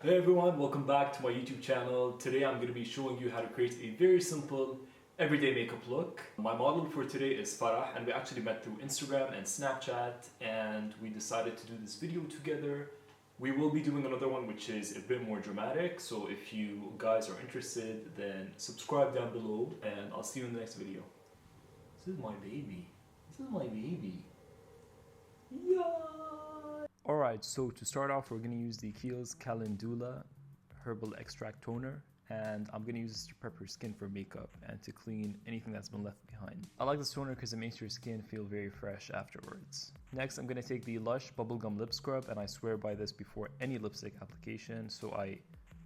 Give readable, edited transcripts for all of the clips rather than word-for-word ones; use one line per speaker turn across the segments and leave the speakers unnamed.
Hey everyone, welcome back to my YouTube channel. Today I'm going to be showing you how to create a very simple everyday makeup look. My model for today is Farah and we actually met through Instagram and Snapchat and we decided to do this video together. We will be doing another one which is a bit more dramatic, so if you guys are interested then subscribe down below and I'll see you in the next video. This is my baby. This is my baby. Yeah. Alright, so to start off we're going to use the KIEHL'S Calendula Herbal-Extract Toner, and I'm going to use this to prep your skin for makeup and to clean anything that's been left behind. I like this toner because it makes your skin feel very fresh afterwards. Next I'm going to take the LUSH Bubblegum Lip Scrub, and I swear by this before any lipstick application, so I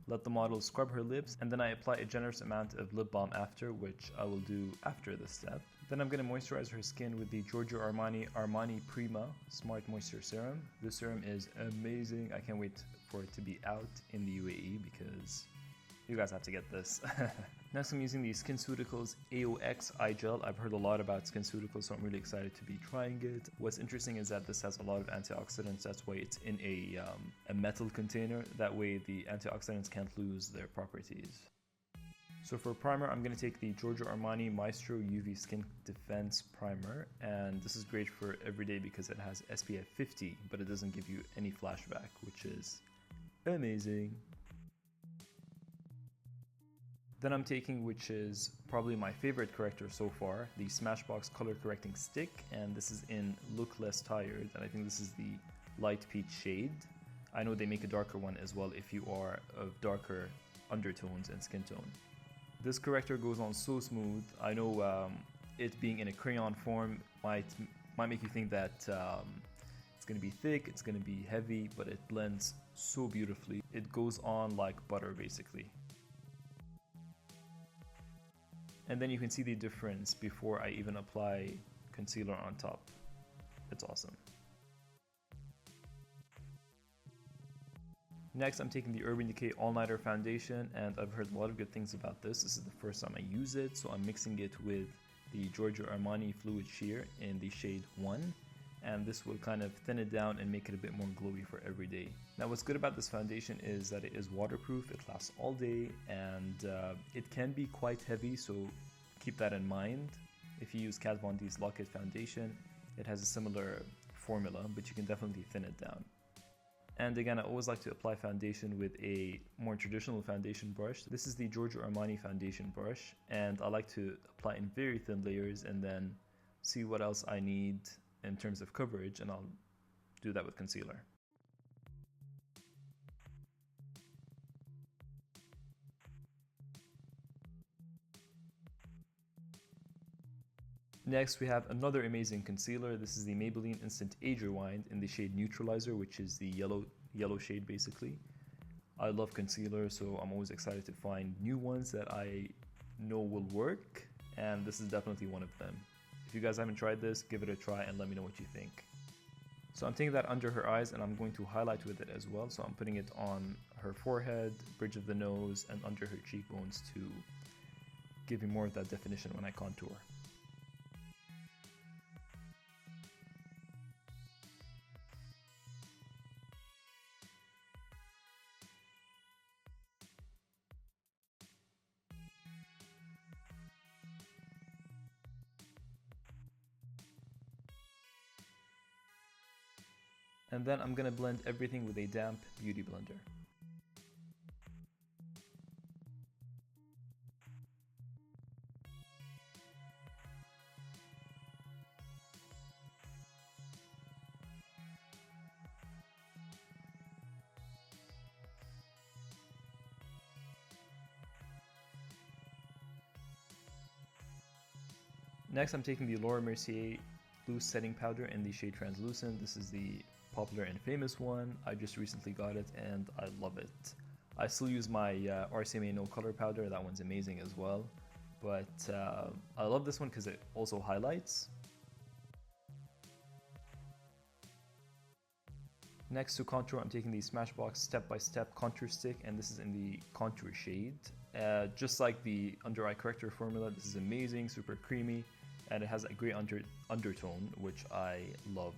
let the model scrub her lips and then I apply a generous amount of lip balm after, which I will do after this step. Then I'm going to moisturize her skin with the GIORGIO Armani Prima Smart Moisture Serum. This serum is amazing. I can't wait for it to be out in the UAE because you guys have to get this. Next I'm using the SKINCEUTICALS AOX Eye Gel. I've heard a lot about SKINCEUTICALS, so I'm really excited to be trying it. What's interesting is that this has a lot of antioxidants, that's why it's in a metal container. That way the antioxidants can't lose their properties. So for primer, I'm going to take the GIORGIO Armani Maestro UV Skin Defense Primer, and this is great for everyday because it has SPF 50, but it doesn't give you any flashback, which is amazing. Then I'm taking, which is probably my favorite corrector so far, the SMASHBOX Color Correcting Stick, and this is in Look Less Tired, and I think this is the light peach shade. I know they make a darker one as well if you are of darker undertones and skin tone. This corrector goes on so smooth. I know it being in a crayon form might make you think that it's going to be thick, it's going to be heavy, but it blends so beautifully. It goes on like butter basically. And then you can see the difference before I even apply concealer on top. It's awesome. Next, I'm taking the Urban Decay All Nighter Foundation, and I've heard a lot of good things about this. This is the first time I use it, so I'm mixing it with the GIORGIO Armani Fluid Sheer in the shade 1. And this will kind of thin it down and make it a bit more glowy for every day. Now what's good about this foundation is that it is waterproof, it lasts all day, and it can be quite heavy, so keep that in mind. If you use Kat Von D's Lock-It foundation, it has a similar formula, but you can definitely thin it down. And again, I always like to apply foundation with a more traditional foundation brush. This is the GIORGIO Armani foundation brush, and I like to apply in very thin layers and then see what else I need in terms of coverage, and I'll do that with concealer. Next, we have another amazing concealer. This is the Maybelline Instant Age Rewind in the shade Neutralizer, which is the yellow shade basically. I love concealer, so I'm always excited to find new ones that I know will work, and this is definitely one of them. If you guys haven't tried this, give it a try and let me know what you think. So I'm taking that under her eyes and I'm going to highlight with it as well. So I'm putting it on her forehead, bridge of the nose, and under her cheekbones to give me more of that definition when I contour. And then I'm gonna blend everything with a damp beauty blender. Next, I'm taking the Laura Mercier Loose Setting Powder in the shade Translucent. This is the popular and famous one. I just recently got it and I love it. I still use my RCMA No Color Powder. That one's amazing as well. But I love this one because it also highlights. Next, to contour, I'm taking the Smashbox Step by Step Contour Stick, and this is in the Contour shade. Just like the under eye corrector formula, this is amazing, super creamy, and it has a great undertone, which I love.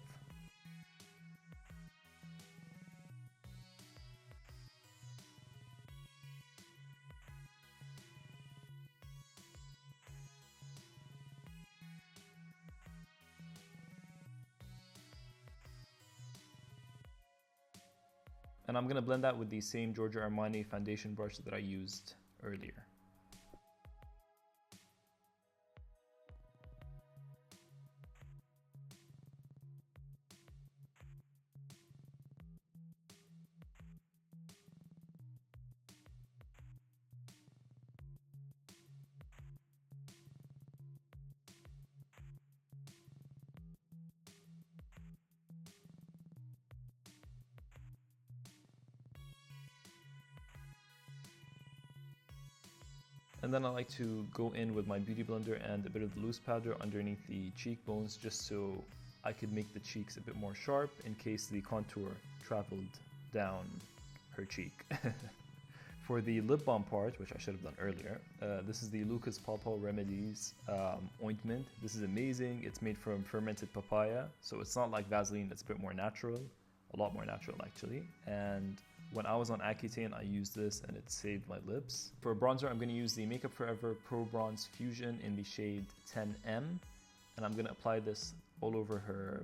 And I'm going to blend that with the same Giorgio Armani foundation brush that I used earlier. And then I like to go in with my beauty blender and a bit of the loose powder underneath the cheekbones, just so I could make the cheeks a bit more sharp in case the contour traveled down her cheek. For the lip balm part, which I should have done earlier, this is the Lucas Papaw Remedies ointment. This is amazing. It's made from fermented papaya, so it's not like Vaseline, it's a bit more natural, a lot more natural actually. And when I was on Accutane, I used this and it saved my lips. For bronzer, I'm going to use the Makeup Forever Pro Bronze Fusion in the shade 10M. And I'm going to apply this all over her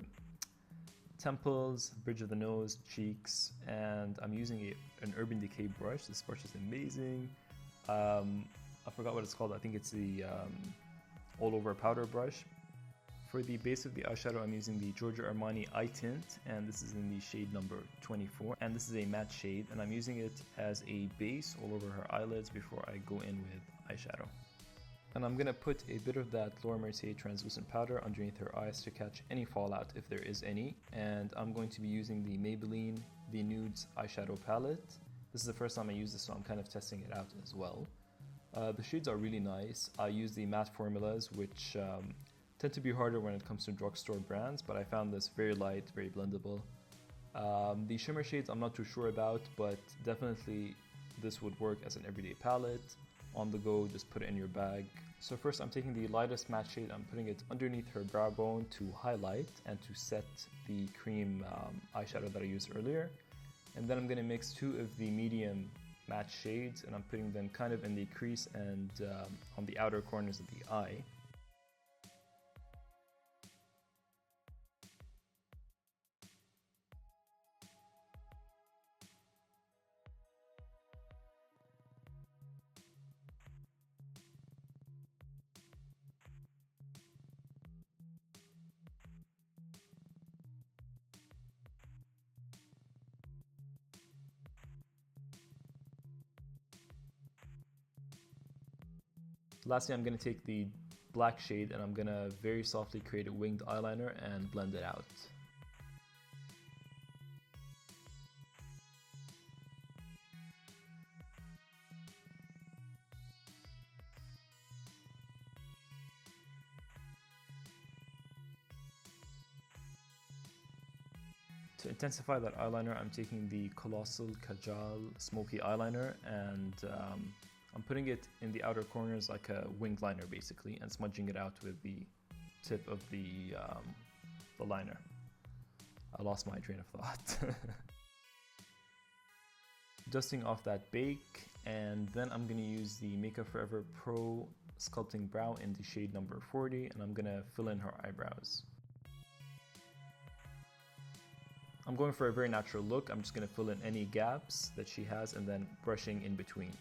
temples, bridge of the nose, cheeks. And I'm using an Urban Decay brush. This brush is amazing. I forgot what it's called. I think it's the all over powder brush. For the base of the eyeshadow, I'm using the Giorgio Armani Eye Tint, and this is in the shade number 24. And this is a matte shade, and I'm using it as a base all over her eyelids before I go in with eyeshadow. And I'm going to put a bit of that Laura Mercier translucent powder underneath her eyes to catch any fallout if there is any. And I'm going to be using the Maybelline The Nudes eyeshadow palette. This is the first time I use this, so I'm kind of testing it out as well. The shades are really nice. I use the matte formulas, which tend to be harder when it comes to drugstore brands, but I found this very light, very blendable. The shimmer shades I'm not too sure about, but definitely this would work as an everyday palette. On the go, just put it in your bag. So first I'm taking the lightest matte shade, I'm putting it underneath her brow bone to highlight and to set the cream eyeshadow that I used earlier. And then I'm going to mix two of the medium matte shades, and I'm putting them kind of in the crease and on the outer corners of the eye. Lastly, I'm going to take the black shade and I'm going to very softly create a winged eyeliner and blend it out. To intensify that eyeliner, I'm taking the Colossal Kajal Smoky eyeliner and I'm putting it in the outer corners like a winged liner basically, and smudging it out with the tip of the liner. I lost my train of thought. Dusting off that bake, and then I'm going to use the Makeup Forever Pro Sculpting Brow in the shade number 40, and I'm going to fill in her eyebrows. I'm going for a very natural look. I'm just going to fill in any gaps that she has and then brushing in between.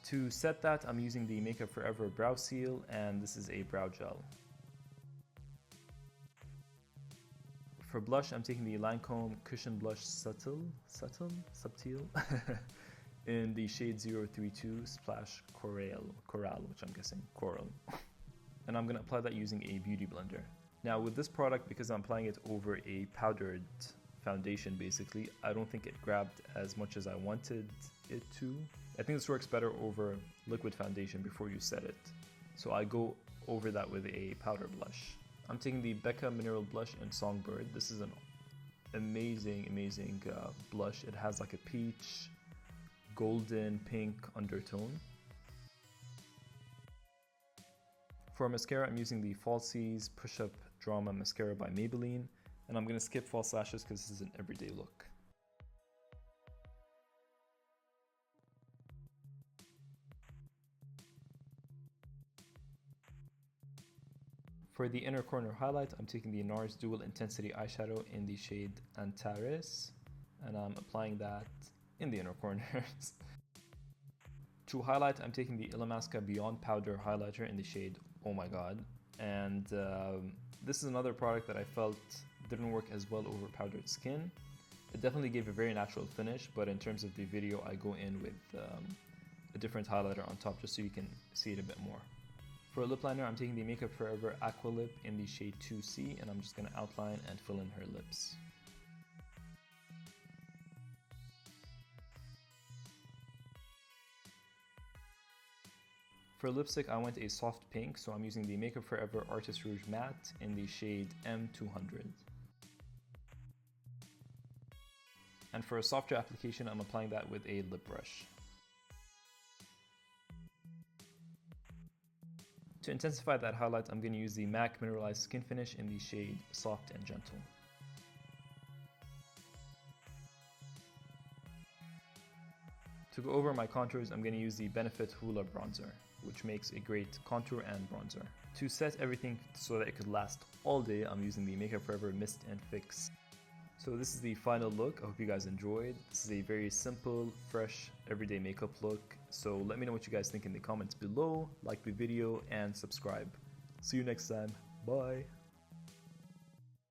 To set that, I'm using the Makeup Forever Brow Seal, and this is a brow gel. For blush, I'm taking the LANCOME Cushion Blush Subtil in the shade 032 Splash Corail, which I'm guessing Coral. And I'm going to apply that using a beauty blender. Now with this product, because I'm applying it over a powdered foundation basically, I don't think it grabbed as much as I wanted it to. I think this works better over liquid foundation before you set it. So I go over that with a powder blush. I'm taking the BECCA Mineral Blush in Songbird. This is an amazing blush. It has like a peach, golden, pink undertone. For mascara, I'm using the Falsies Push Up Drama Mascara by Maybelline. And I'm going to skip false lashes because this is an everyday look. For the inner corner highlight, I'm taking the NARS Dual Intensity Eyeshadow in the shade Antares, and I'm applying that in the inner corners. To highlight, I'm taking the ILLAMASQUA Beyond Powder Highlighter in the shade Oh My God, and this is another product that I felt didn't work as well over powdered skin. It definitely gave a very natural finish, but in terms of the video, I go in with a different highlighter on top just so you can see it a bit more. For a lip liner, I'm taking the Makeup Forever Aqua Lip in the shade 2C, and I'm just going to outline and fill in her lips. For lipstick, I went a soft pink, so I'm using the Makeup Forever Artist Rouge Matte in the shade M200. And for a softer application, I'm applying that with a lip brush. To intensify that highlight, I'm going to use the MAC Mineralize Skinfinish in the shade Soft and Gentle. To go over my contours, I'm going to use the Benefit Hoola Bronzer, which makes a great contour and bronzer. To set everything so that it could last all day, I'm using the Makeup Forever Mist and Fix. So this is the final look. I hope you guys enjoyed. This is a very simple, fresh, everyday makeup look. So let me know what you guys think in the comments below, like the video, and subscribe. See you next time. Bye.